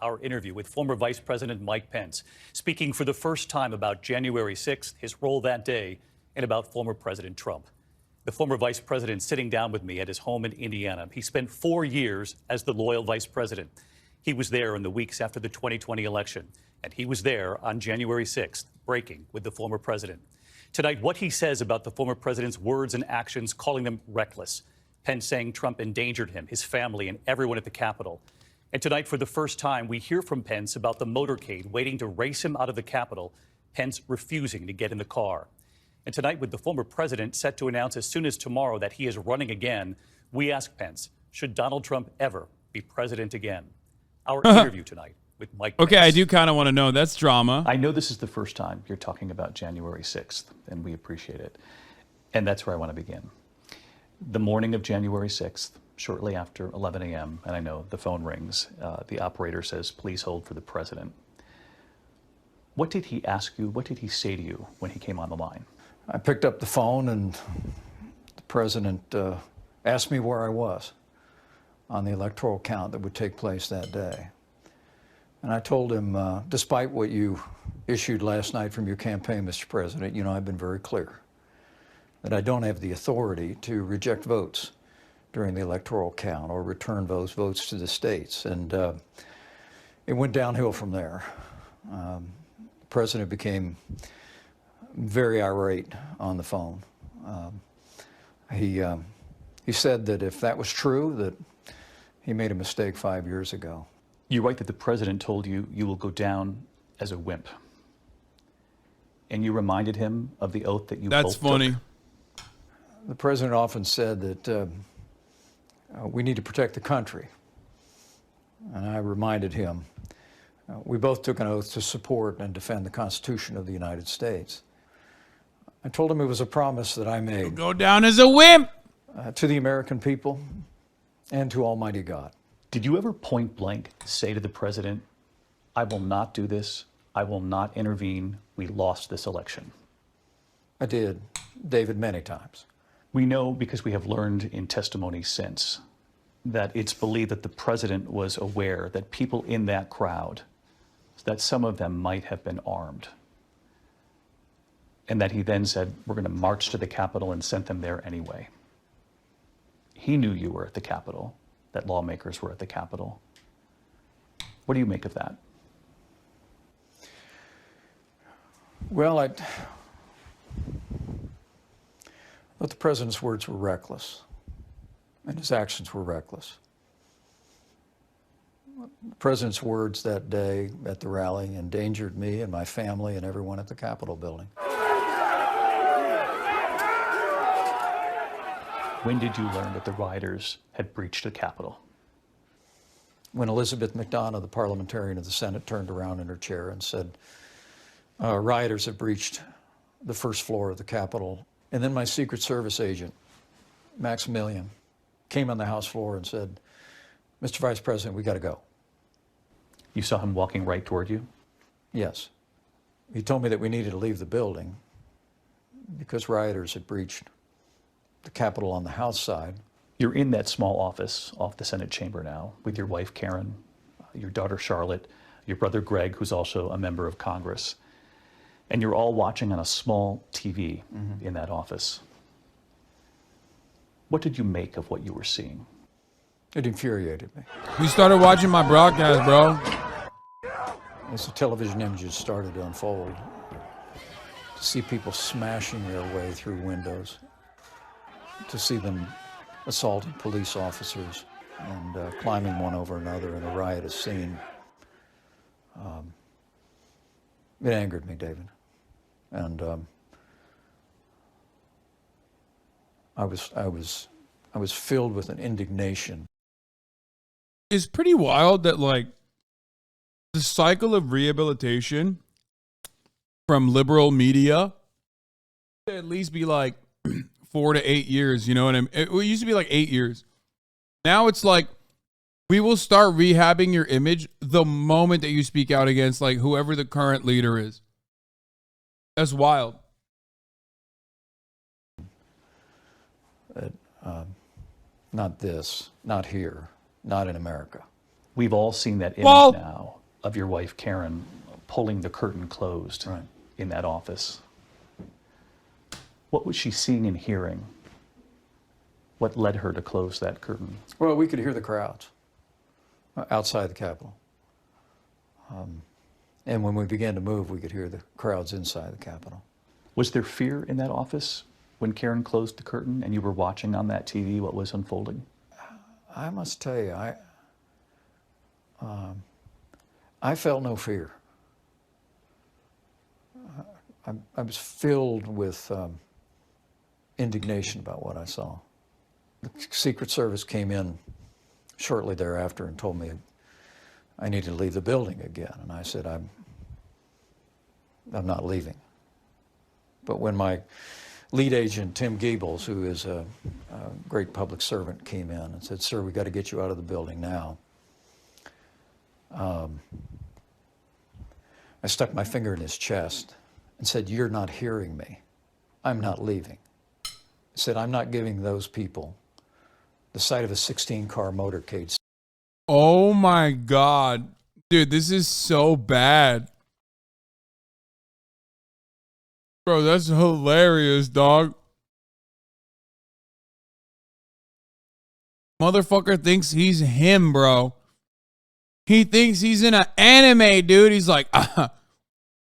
our interview with former Vice President Mike Pence, speaking for the first time about January 6th, his role that day, and about former President Trump. The former vice president sitting down with me at his home in Indiana. He spent 4 years as the loyal vice president. He was there in the weeks after the 2020 election, and he was there on January 6th, breaking with the former president. Tonight, what he says about the former president's words and actions, calling them reckless. Pence saying Trump endangered him, his family, and everyone at the Capitol. And tonight, for the first time, we hear from Pence about the motorcade waiting to race him out of the Capitol, Pence refusing to get in the car. And tonight, with the former president set to announce as soon as tomorrow that he is running again, we ask Pence, should Donald Trump ever be president again? Our interview tonight with Mike Pence. Okay, I do kind of want to know. That's drama. I know this is the first time you're talking about January 6th, and we appreciate it. And that's where I want to begin. The morning of January 6th, shortly after 11 a.m., and I know the phone rings, the operator says, please hold for the president. What did he ask you? What did he say to you when he came on the line? I picked up the phone and the president asked me where I was on the electoral count that would take place that day. And I told him, despite what you issued last night from your campaign, Mr. President, you know, I've been very clear that I don't have the authority to reject votes during the electoral count or return those votes to the states. And it went downhill from there. The president became very irate on the phone. He said that if that was true, that he made a mistake 5 years ago. You write that the president told you you will go down as a wimp. And you reminded him of the oath that you both took. That's funny. The president often said that we need to protect the country. And I reminded him, we both took an oath to support and defend the Constitution of the United States. I told him it was a promise that I made. You'll go down as a wimp. To the American people and to Almighty God. Did you ever point blank say to the president, I will not do this, I will not intervene, we lost this election? I did, David, many times. We know, because we have learned in testimony since, that it's believed that the president was aware that people in that crowd, that some of them might have been armed. And that he then said, we're going to march to the Capitol, and sent them there anyway. He knew you were at the Capitol, that lawmakers were at the Capitol. What do you make of that? Well, I thought the president's words were reckless, and his actions were reckless. The president's words that day at the rally endangered me and my family and everyone at the Capitol building. When did you learn that the rioters had breached the Capitol? When Elizabeth McDonough, the parliamentarian of the Senate, turned around in her chair and said, rioters have breached the first floor of the Capitol. And then my Secret Service agent, Maximilian, came on the House floor and said, Mr. Vice President, we got to go. You saw him walking right toward you? Yes. He told me that we needed to leave the building because rioters had breached the Capitol on the House side. You're in that small office off the Senate chamber now with your wife, Karen, your daughter, Charlotte, your brother, Greg, who's also a member of Congress. And you're all watching on a small TV in that office. What did you make of what you were seeing? It infuriated me. We started watching my broadcast, bro. As the television images started to unfold, to see people smashing their way through windows, to see them assaulting police officers and climbing one over another in a riotous scene. It angered me, David. And I was filled with an indignation. It's pretty wild that, like, the cycle of rehabilitation from liberal media at least be like 4 to 8 years, you know what I mean? It used to be like 8 years. Now it's like, we will start rehabbing your image the moment that you speak out against, like, whoever the current leader is. That's wild. Not this, not here, not in America. We've all seen that image now of your wife, Karen, pulling the curtain closed Right. in that office. What was she seeing and hearing? What led her to close that curtain? Well, we could hear the crowds outside the Capitol. And when we began to move, we could hear the crowds inside the Capitol. Was there fear in that office when Karen closed the curtain and you were watching on that TV what was unfolding? I must tell you, I felt no fear. I was filled with indignation about what I saw. The Secret Service came in shortly thereafter and told me I needed to leave the building again. And I said, I'm not leaving. But when my lead agent, Tim Giebels, who is a great public servant, came in and said, "Sir, we got to get you out of the building now." I stuck my finger in his chest and said, "You're not hearing me. I'm not leaving." I said, "I'm not giving those people the sight of a 16-car motorcade." Oh my God. Dude, this is so bad. Bro, that's hilarious, dog. Motherfucker thinks he's him, bro. He thinks he's in an anime, dude. He's like, ah.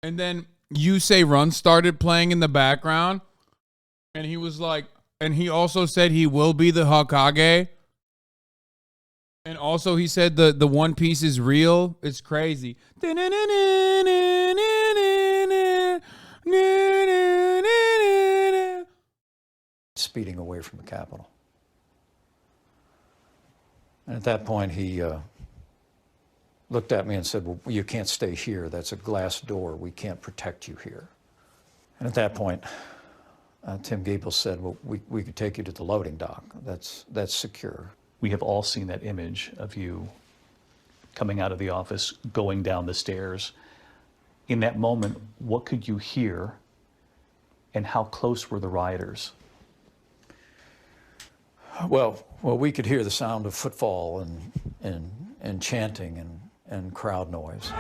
And then You Say Run started playing in the background. And he was like, and he also said he will be the Hokage. And also he said the One Piece is real. It's crazy. Speeding away from the Capitol. And at that point, he looked at me and said, "Well, you can't stay here. That's a glass door. We can't protect you here." And at that point, Tim Giebels said, "Well, we could take you to the loading dock. That's secure." We have all seen that image of you coming out of the office, going down the stairs. In that moment, what could you hear and how close were the rioters? Well, we could hear the sound of footfall and chanting and crowd noise.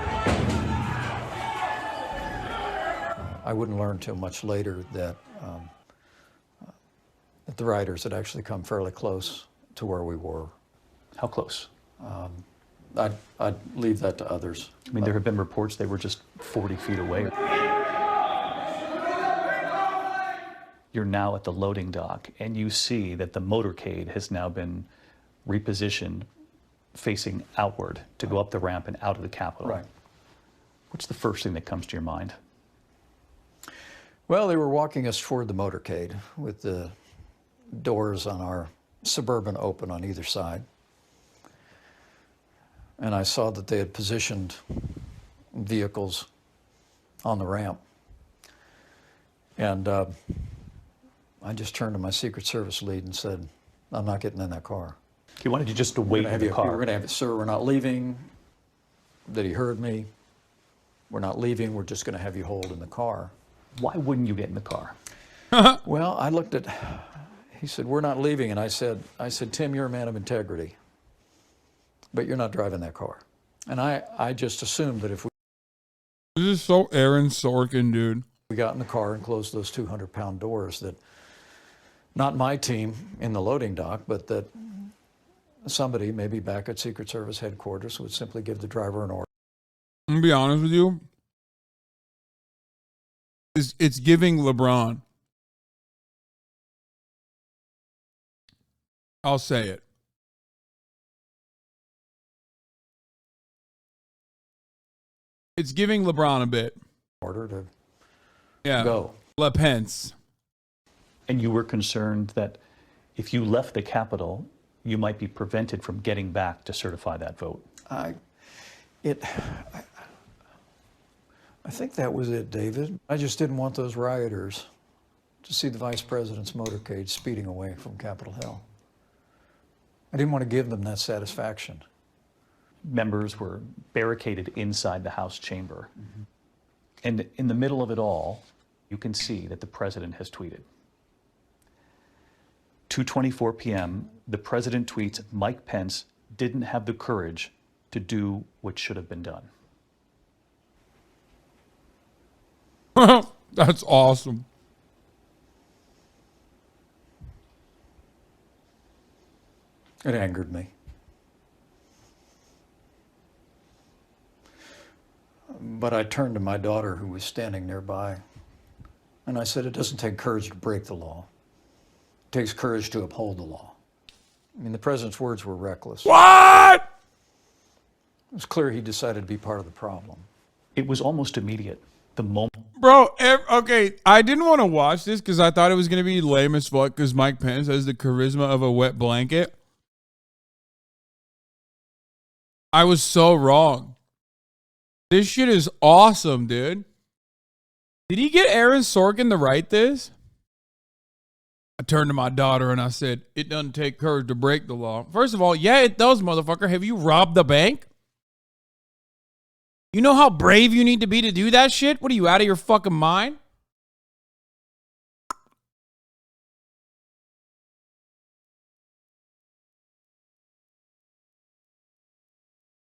I wouldn't learn till much later that the rioters had actually come fairly close to where we were. How close? I'd leave that to others. I mean, there have been reports they were just 40 feet away. You're now at the loading dock, and you see that the motorcade has now been repositioned facing outward to go up the ramp and out of the Capitol. Right. What's the first thing that comes to your mind? Well, they were walking us toward the motorcade with the doors on our Suburban open on either side. And I saw that they had positioned vehicles on the ramp. And I just turned to my Secret Service lead and said, "I'm not getting in that car." He wanted you just to wait in the We're car. going to have it, "Sir, we're not leaving." That he heard me. "We're not leaving. We're just going to have you hold in the car." Why wouldn't you get in the car? Well, I looked at, he said, "We're not leaving." And I said, "Tim, you're a man of integrity, but you're not driving that car." And I just assumed that if This is so Aaron Sorkin, dude. we got in the car and closed those 200-pound doors, that not my team in the loading dock, but that somebody, maybe back at Secret Service headquarters, would simply give the driver an order. I'm gonna be honest with you. It's giving LeBron. I'll say it. It's giving LeBron a bit. Order to Yeah. go. Le Pence. And you were concerned that if you left the Capitol, you might be prevented from getting back to certify that vote. I think that was it, David. I just didn't want those rioters to see the vice president's motorcade speeding away from Capitol Hill. I didn't want to give them that satisfaction. Members were barricaded inside the House chamber. And in the middle of it all, you can see that the president has tweeted. 2:24 p.m., the president tweets, "Mike Pence didn't have the courage to do what should have been done." That's awesome. It angered me. But I turned to my daughter, who was standing nearby, and I said, it doesn't take courage to break the law. It takes courage to uphold the law. I mean, the president's words were reckless. What? It was clear he decided to be part of the problem. It was almost immediate. The moment Bro, okay, I didn't want to watch this because I thought it was going to be lame as fuck because Mike Pence has the charisma of a wet blanket. I was so wrong. This shit is awesome, dude. Did he get Aaron Sorkin to write this? I turned to my daughter and I said, it doesn't take courage to break the law. First of all, yeah, it does, motherfucker. Have you robbed the bank? You know how brave you need to be to do that shit? What are you, out of your fucking mind?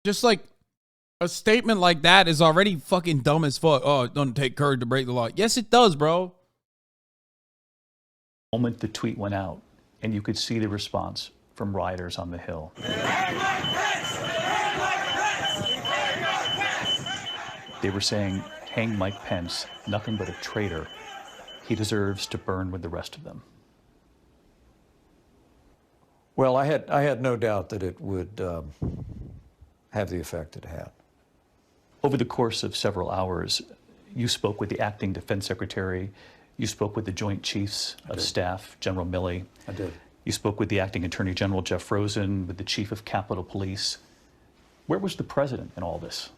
Just like a statement like that is already fucking dumb as fuck. Oh, it doesn't take courage to break the law. Yes, it does, bro. the tweet went out, and you could see the response from rioters on the Hill. They were saying, hang Mike Pence, nothing but a traitor. He deserves to burn with the rest of them. Well, I had no doubt that it would have the effect it had. Over the course of several hours, you spoke with the acting defense secretary. You spoke with the Joint Chiefs of Staff, General Milley. I did. You spoke with the acting Attorney General, Jeff Rosen, with the Chief of Capitol Police. Where was the president in all this?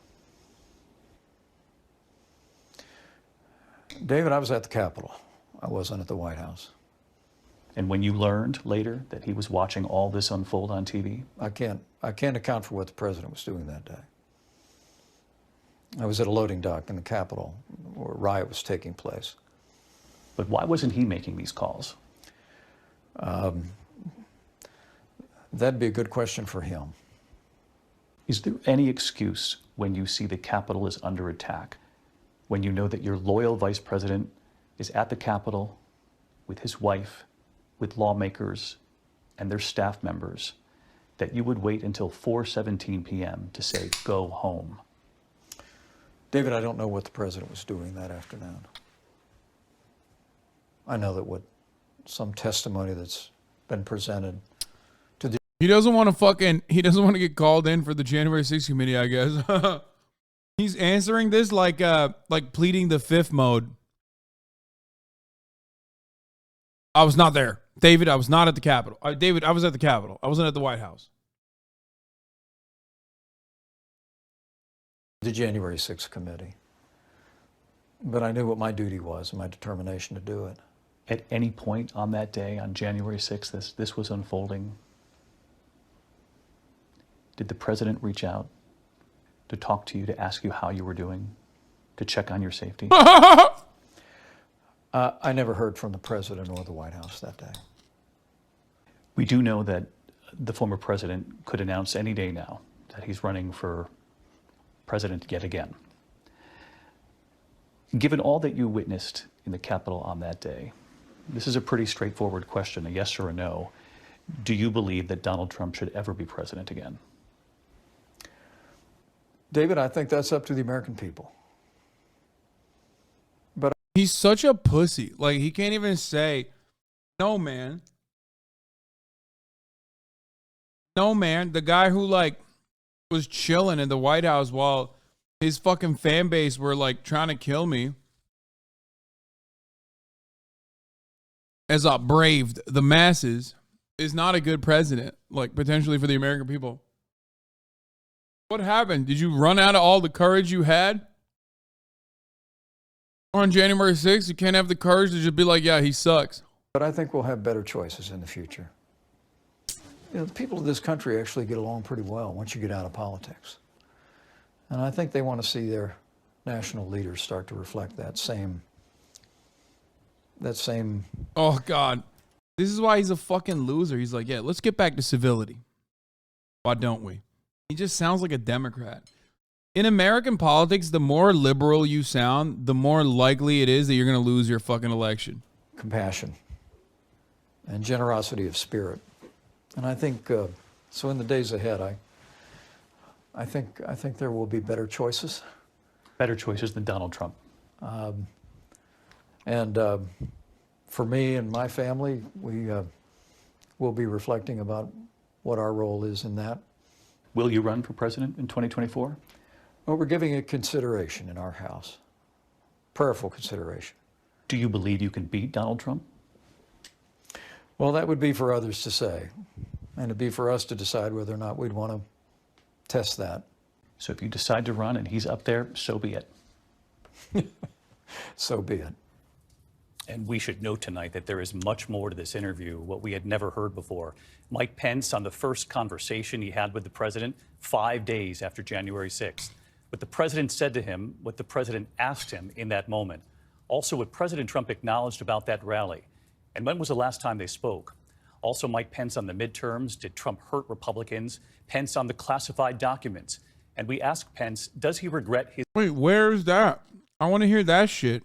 David, I was at the Capitol. I wasn't at the White House. And when you learned later that he was watching all this unfold on TV? I can't account for what the president was doing that day. I was at a loading dock in the Capitol where a riot was taking place. But why wasn't he making these calls? That'd be a good question for him. Is there any excuse when you see the Capitol is under attack, when you know that your loyal vice president is at the Capitol with his wife, with lawmakers and their staff members, that you would wait until 4:17 p.m. to say, go home? David, I don't know what the president was doing that afternoon. I know that some testimony that's been presented to the... He doesn't want to get called in for the January 6th committee, I guess. He's answering this like pleading the fifth mode. I was not there. David, I was not at the Capitol. David, I was at the Capitol. I wasn't at the White House. The January 6th committee. But I knew what my duty was and my determination to do it. At any point on that day, on January 6th, this was unfolding, did the president reach out to talk to you, to ask you how you were doing, to check on your safety? I never heard from the president or the White House that day. We do know that the former president could announce any day now that he's running for president yet again. Given all that you witnessed in the Capitol on that day, this is a pretty straightforward question, a yes or a no. Do you believe that Donald Trump should ever be president again? David, I think that's up to the American people. But he's such a pussy. Like, he can't even say, no, man. No, man. The guy who, was chilling in the White House while his fucking fan base were, trying to kill me, as I braved the masses, is not a good president, potentially for the American people. What happened? Did you run out of all the courage you had on January 6th? You can't have the courage to just be like, yeah, he sucks. I think we'll have better choices in the future. You know, the people of this country actually get along pretty well once you get out of politics. And I think they want to see their national leaders start to reflect that same... Oh, God. This is why he's a fucking loser. He's like, yeah, let's get back to civility. Why don't we? He just sounds like a Democrat. In American politics, the more liberal you sound, the more likely it is that you're going to lose your fucking election. Compassion and generosity of spirit. And I think, so in the days ahead, I think there will be better choices. Better choices than Donald Trump. And for me and my family, we will be reflecting about what our role is in that. Will you run for president in 2024? Well, we're giving it consideration in our house, prayerful consideration. Do you believe you can beat Donald Trump? Well, that would be for others to say, and it'd be for us to decide whether or not we'd want to test that. So if you decide to run and he's up there, so be it. So be it. And we should note tonight that there is much more to this interview, what we had never heard before. Mike Pence on the first conversation he had with the president 5 days after January 6th. What the president said to him, what the president asked him in that moment. Also what President Trump acknowledged about that rally. And when was the last time they spoke? Also Mike Pence on the midterms. Did Trump hurt Republicans? Pence on the classified documents. And we asked Pence, does he regret his... Wait, where's that? I want to hear that shit.